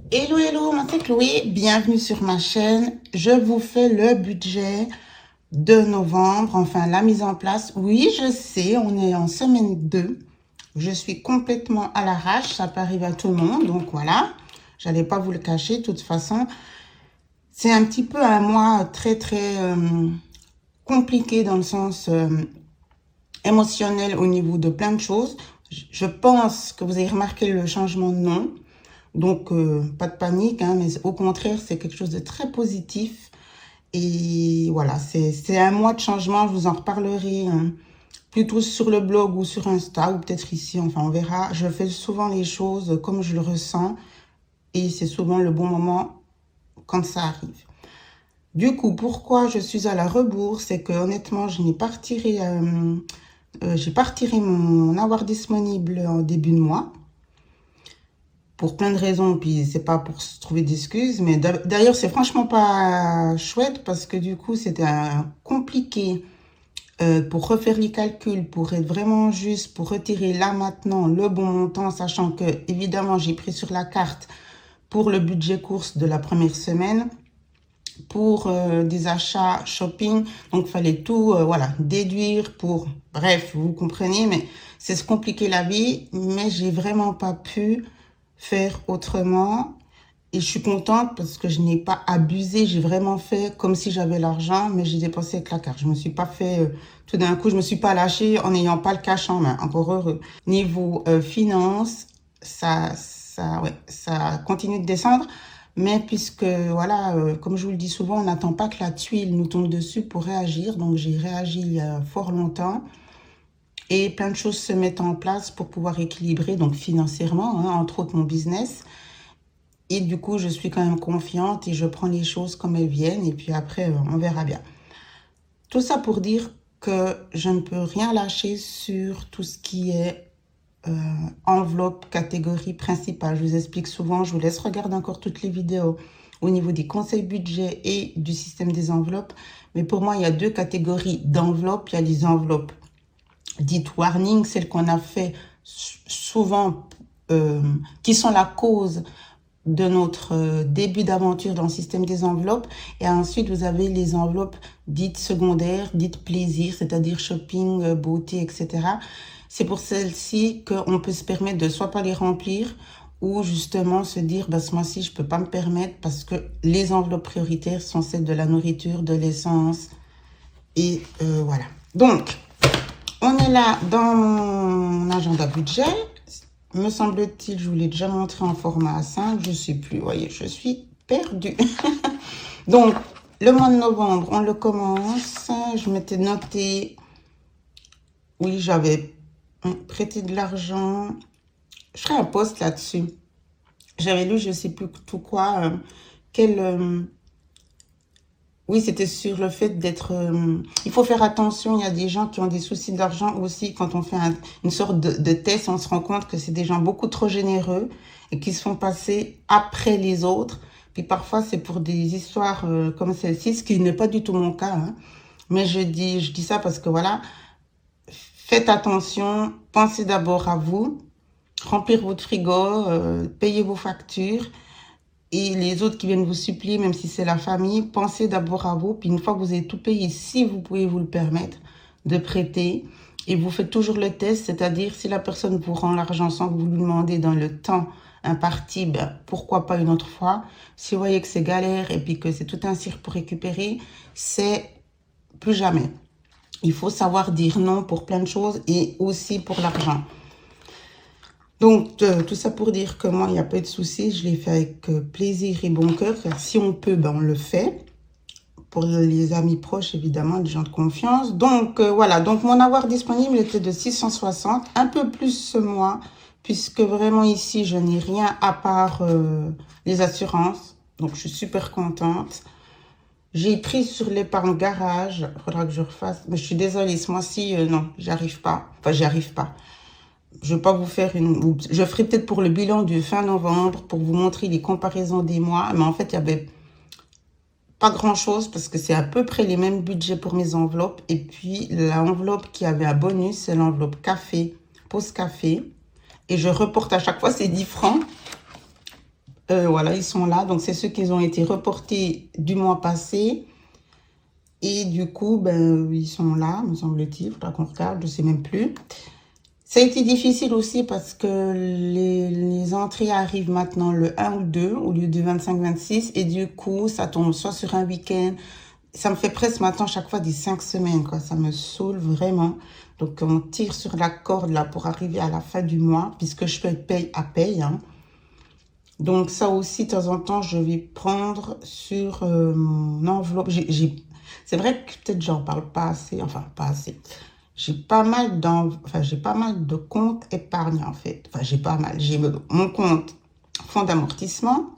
Hello, hello, moi c'est Chloé, bienvenue sur ma chaîne. Je vous fais le budget de novembre, enfin la mise en place. Oui, je sais, on est en semaine 2. Je suis complètement à l'arrache, ça peut arriver à tout le monde, donc voilà. J'allais pas vous le cacher, de toute façon. C'est un petit peu un mois très compliqué dans le sens émotionnel au niveau de plein de choses. Je pense que vous avez remarqué le changement de nom. Donc, pas de panique, hein, mais au contraire, c'est quelque chose de très positif. Et voilà, c'est un mois de changement. Je vous en reparlerai plutôt sur le blog ou sur Insta ou peut-être ici. Enfin, on verra. Je fais souvent les choses comme je le ressens. Et c'est souvent le bon moment quand ça arrive. Du coup, pourquoi je suis à la rebours, c'est que honnêtement, je n'ai pas retiré, j'ai pas retiré mon avoir disponible en début de mois. Pour plein de raisons, puis c'est pas pour se trouver d'excuses, mais d'ailleurs c'est franchement pas chouette parce que du coup c'était compliqué pour refaire les calculs, pour être vraiment juste, pour retirer là maintenant le bon montant, sachant que évidemment j'ai pris sur la carte pour le budget course de la première semaine, pour des achats shopping, donc fallait tout voilà déduire pour, bref, vous comprenez, mais c'est se compliquer la vie, mais j'ai vraiment pas pu faire autrement. Et je suis contente parce que je n'ai pas abusé. J'ai vraiment fait comme si j'avais l'argent, mais j'ai dépensé avec la carte. Je me suis pas fait, tout d'un coup, je me suis pas lâchée en n'ayant pas le cash en main. Encore heureux. Niveau finance, ouais, ça continue de descendre. Mais puisque, voilà, comme je vous le dis souvent, on n'attend pas que la tuile nous tombe dessus pour réagir. Donc, j'ai réagi il y a fort longtemps. Et plein de choses se mettent en place pour pouvoir équilibrer, donc financièrement, hein, entre autres mon business. Et du coup, je suis quand même confiante et je prends les choses comme elles viennent. Et puis après, on verra bien. Tout ça pour dire que je ne peux rien lâcher sur tout ce qui est enveloppe, catégorie principale. Je vous explique souvent, je vous laisse regarder encore toutes les vidéos au niveau des conseils budget et du système des enveloppes. Mais pour moi, il y a deux catégories d'enveloppes. Il y a les enveloppes dites warning, celles qu'on a fait souvent, qui sont la cause de notre début d'aventure dans le système des enveloppes. Et ensuite, vous avez les enveloppes dites secondaires, dites plaisir, c'est-à-dire shopping, beauté, etc. C'est pour celles-ci qu'on peut se permettre de soit pas les remplir ou justement se dire, bah, ce mois-ci, je peux pas me permettre parce que les enveloppes prioritaires sont celles de la nourriture, de l'essence. Et voilà. Donc, on est là dans mon agenda budget. Me semble-t-il, je vous l'ai déjà montré en format A5. Je ne sais plus. Vous voyez, je suis perdue. Donc, le mois de novembre, on le commence. Je m'étais noté. Oui, j'avais prêté de l'argent. Je ferai un post là-dessus. J'avais lu, je ne sais plus tout quoi. Oui, c'était sur le fait d'être... il faut faire attention, il y a des gens qui ont des soucis d'argent aussi. Quand on fait une sorte de test, on se rend compte que c'est des gens beaucoup trop généreux et qui se font passer après les autres. Puis parfois, c'est pour des histoires comme celle-ci, ce qui n'est pas du tout mon cas, hein. Mais je dis ça parce que voilà, faites attention, pensez d'abord à vous, remplir votre frigo, payer vos factures. Et les autres qui viennent vous supplier, même si c'est la famille, pensez d'abord à vous. Puis une fois que vous avez tout payé, si vous pouvez vous le permettre, de prêter. Et vous faites toujours le test, c'est-à-dire si la personne vous rend l'argent sans que vous lui demandez dans le temps imparti, ben, pourquoi pas une autre fois. Si vous voyez que c'est galère et puis que c'est tout un cirque pour récupérer, c'est plus jamais. Il faut savoir dire non pour plein de choses et aussi pour l'argent. Donc, tout ça pour dire que moi, il n'y a pas de souci. Je l'ai fait avec plaisir et bon cœur. Car si on peut, ben, on le fait. Pour les amis proches, évidemment, les gens de confiance. Donc, voilà. Donc, mon avoir disponible était de 660. Un peu plus ce mois. Puisque vraiment ici, je n'ai rien à part les assurances. Donc, je suis super contente. J'ai pris sur l'épargne garage. Il faudra que je refasse. Mais je suis désolée, ce mois-ci, non, j'arrive pas. Enfin, j'y arrive pas. Je vais pas vous faire je ferai peut-être pour le bilan du fin novembre pour vous montrer les comparaisons des mois. Mais en fait, il y avait pas grand-chose parce que c'est à peu près les mêmes budgets pour mes enveloppes. Et puis, l'enveloppe qui avait un bonus, c'est l'enveloppe café, pause café. Et je reporte à chaque fois ces 10 francs Voilà, ils sont là. Donc, c'est ceux qui ont été reportés du mois passé. Et du coup, ben, ils sont là, me semble-t-il. Il faudra qu'on regarde, je sais même plus. Ça a été difficile aussi parce que les entrées arrivent maintenant le 1 ou 2 au lieu du 25-26. Et du coup, ça tombe soit sur un week-end. Ça me fait presque maintenant chaque fois des 5 semaines, quoi. Ça me saoule vraiment. Donc, on tire sur la corde là pour arriver à la fin du mois, puisque je paye à paye, hein. Donc, ça aussi, de temps en temps, je vais prendre sur mon enveloppe. C'est vrai que peut-être j'en parle pas assez, enfin, pas assez. J'ai pas mal de comptes épargne, en fait. Enfin, j'ai pas mal. J'ai mon compte fonds d'amortissement.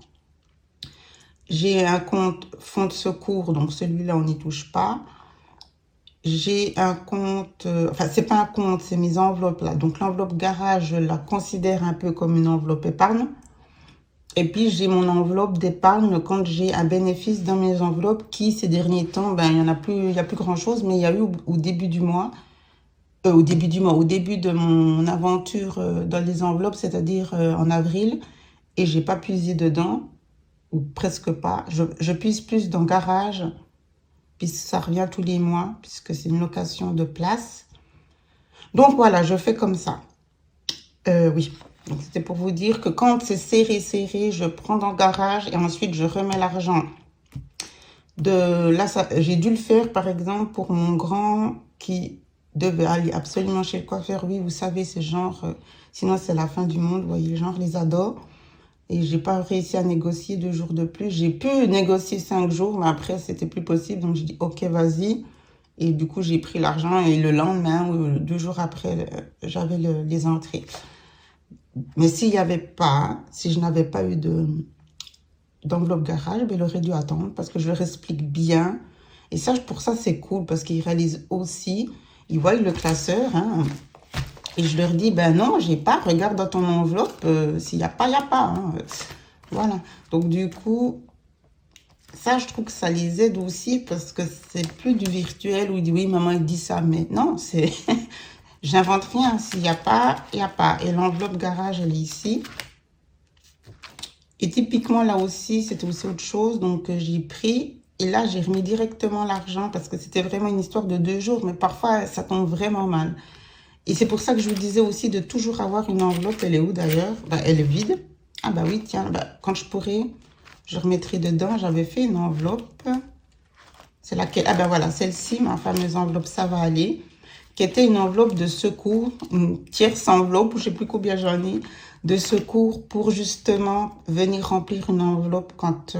J'ai un compte fonds de secours, donc celui-là, on n'y touche pas. J'ai un compte, enfin, c'est pas un compte, c'est mes enveloppes là. Donc, l'enveloppe garage, je la considère un peu comme une enveloppe épargne. Et puis, j'ai mon enveloppe d'épargne quand j'ai un bénéfice dans mes enveloppes qui, ces derniers temps, ben, il y a plus grand-chose, mais il y a eu au début du mois, au début de mon aventure dans les enveloppes, c'est-à-dire en avril, et j'ai pas puisé dedans, ou presque pas. Je puise plus dans garage, puisque ça revient tous les mois, puisque c'est une location de place. Donc voilà, je fais comme ça. Oui. Donc c'était pour vous dire que quand c'est serré, je prends dans le garage et ensuite je remets l'argent. Là, j'ai dû le faire par exemple pour mon grand qui devait aller absolument chez le coiffeur. Oui, vous savez, c'est genre, sinon c'est la fin du monde, vous voyez, genre les ados. Et j'ai pas réussi à négocier 2 jours de plus. J'ai pu négocier 5 jours, mais après c'était plus possible. Donc je dis ok, vas-y. Et du coup, j'ai pris l'argent et le lendemain ou 2 jours après, j'avais les entrées. Mais si je n'avais pas eu d'enveloppe garage, ben, il aurait dû attendre parce que je leur explique bien. Et ça, pour ça, c'est cool parce qu'ils réalisent aussi, ils voient le classeur, hein, et je leur dis, ben non, j'ai pas, regarde dans ton enveloppe, s'il n'y a pas, il n'y a pas, hein. Voilà. Donc, du coup, ça, je trouve que ça les aide aussi parce que c'est plus du virtuel où il dit, oui, maman, il dit ça, mais non, c'est... J'invente rien. S'il n'y a pas, il n'y a pas. Et l'enveloppe garage, elle est ici. Et typiquement, là aussi, c'était aussi autre chose. Donc, j'ai pris. Et là, j'ai remis directement l'argent parce que c'était vraiment une histoire de 2 jours. Mais parfois, ça tombe vraiment mal. Et c'est pour ça que je vous disais aussi de toujours avoir une enveloppe. Elle est où d'ailleurs? Bah, elle est vide. Ah bah oui, tiens. Bah, quand je pourrai, je remettrai dedans. J'avais fait une enveloppe. C'est laquelle? Ah ben voilà, celle-ci, ma fameuse enveloppe, ça va aller. Qui était une enveloppe de secours, une tierce enveloppe, je ne sais plus combien j'en ai, de secours pour justement venir remplir une enveloppe quand...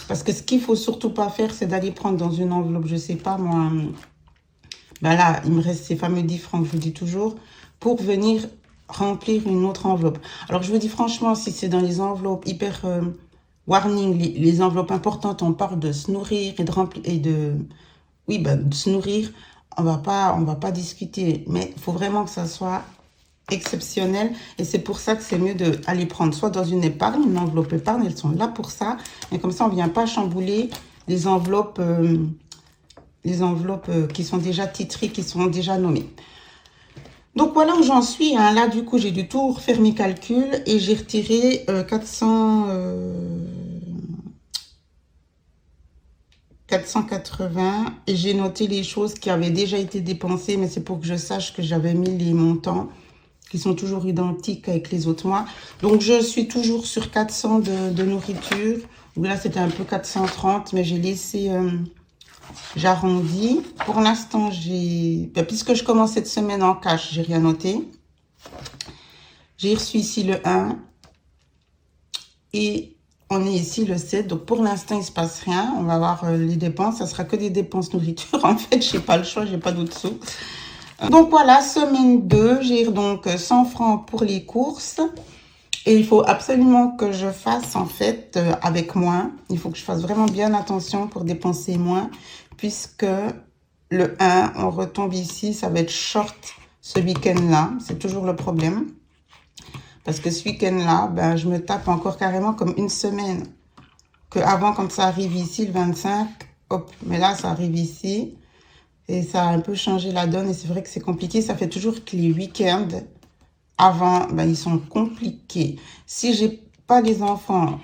parce que ce qu'il faut surtout pas faire, c'est d'aller prendre dans une enveloppe, je sais pas moi, ben là, il me reste ces fameux 10 francs que je vous dis toujours, pour venir remplir une autre enveloppe. Alors, je vous dis franchement, si c'est dans les enveloppes hyper... warning, les enveloppes importantes, on parle de se nourrir et de remplir... Et de, oui, ben, de se nourrir, on va pas discuter. Mais il faut vraiment que ça soit exceptionnel. Et c'est pour ça que c'est mieux d'aller prendre soit dans une épargne, une enveloppe épargne, elles sont là pour ça. Mais comme ça, on ne vient pas chambouler les enveloppes qui sont déjà titrées, qui sont déjà nommées. Donc voilà où j'en suis, hein. Là, du coup, j'ai dû tout refaire mes calculs et j'ai retiré 480 et j'ai noté les choses qui avaient déjà été dépensées, mais c'est pour que je sache que j'avais mis les montants qui sont toujours identiques avec les autres mois. Donc, je suis toujours sur 400 de nourriture. Là, c'était un peu 430, mais j'ai laissé... j'arrondis. Pour l'instant, puisque je commence cette semaine en cash, j'ai rien noté. J'ai reçu ici le 1. Et on est ici le 7. Donc, pour l'instant, il ne se passe rien. On va voir les dépenses. Ça sera que des dépenses nourriture. En fait, je n'ai pas le choix. Je n'ai pas d'autres sous. Donc, voilà. Semaine 2. J'ai donc 100 francs pour les courses. Et il faut absolument que je fasse, en fait, avec moins. Il faut que je fasse vraiment bien attention pour dépenser moins. Puisque le 1, on retombe ici. Ça va être short ce week-end-là. C'est toujours le problème. Parce que ce week-end-là, ben, je me tape encore carrément comme une semaine. Qu'avant, quand ça arrive ici, le 25, hop, mais là, ça arrive ici. Et ça a un peu changé la donne. Et c'est vrai que c'est compliqué. Ça fait toujours que les week-ends avant, ben, ils sont compliqués. Si j'ai pas les enfants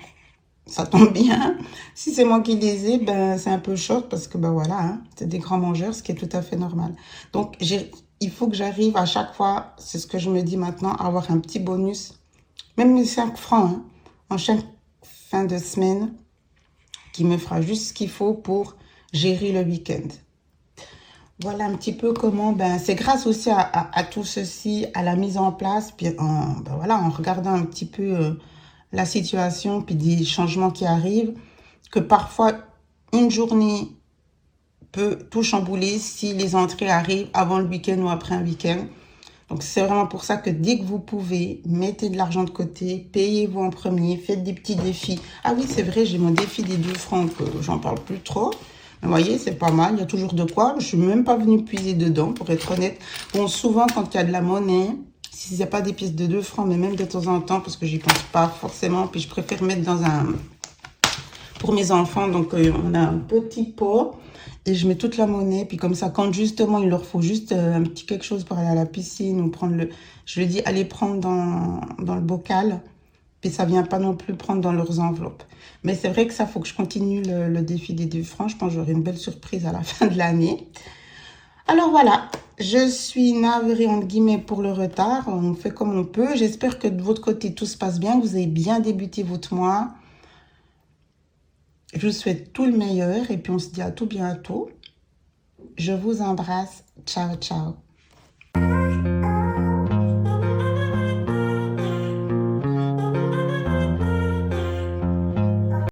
ça tombe bien. Si c'est moi qui les ai, ben, c'est un peu short parce que ben voilà, hein, c'est des grands mangeurs, ce qui est tout à fait normal. Donc, il faut que j'arrive à chaque fois, c'est ce que je me dis maintenant, à avoir un petit bonus, même les 5 francs, hein, en chaque fin de semaine, qui me fera juste ce qu'il faut pour gérer le week-end. Voilà un petit peu comment, ben, c'est grâce aussi à tout ceci, à la mise en place, puis ben voilà, en regardant un petit peu la situation, puis des changements qui arrivent, que parfois une journée peut tout chambouler si les entrées arrivent avant le week-end ou après un week-end. Donc c'est vraiment pour ça que dès que vous pouvez, mettez de l'argent de côté, payez-vous en premier, faites des petits défis. Ah oui, c'est vrai, j'ai mon défi des 2 francs, que j'en parle plus trop. Vous voyez, c'est pas mal, il y a toujours de quoi. Je suis même pas venue puiser dedans, pour être honnête. Bon, souvent, quand il y a de la monnaie, s'il n'y a pas des pièces de 2 francs, mais même de temps en temps, parce que j'y pense pas forcément, puis je préfère mettre dans un... Pour mes enfants, donc on a un petit pot et je mets toute la monnaie. Puis comme ça, quand justement il leur faut juste un petit quelque chose pour aller à la piscine ou prendre le... Je leur dis, allez prendre dans le bocal. Puis ça vient pas non plus prendre dans leurs enveloppes. Mais c'est vrai que ça, faut que je continue le défi des 2 francs. Je pense que j'aurai une belle surprise à la fin de l'année. Alors voilà, je suis navrée entre guillemets pour le retard. On fait comme on peut. J'espère que de votre côté, tout se passe bien, que vous avez bien débuté votre mois. Je vous souhaite tout le meilleur et puis on se dit à tout bientôt. Je vous embrasse. Ciao, ciao.